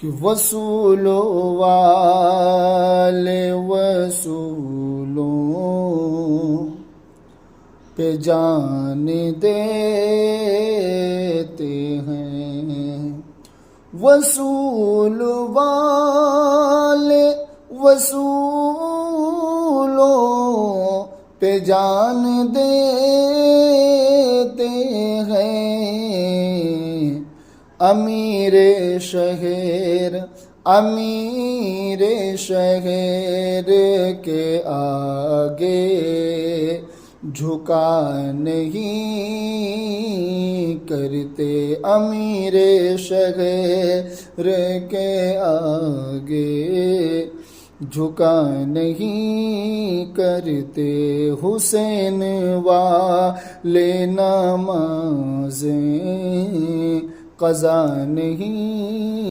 کہ وصولوں والے وصولوں پہ جان دیتے ہیں، وصول والے وصولوں پہ جان دیتے ہیں، امیر شہر کے آگے جھکا نہیں کرتے، امیر شہر کے آگے جھکا نہیں کرتے، حسین والے نمازیں قضا نہیں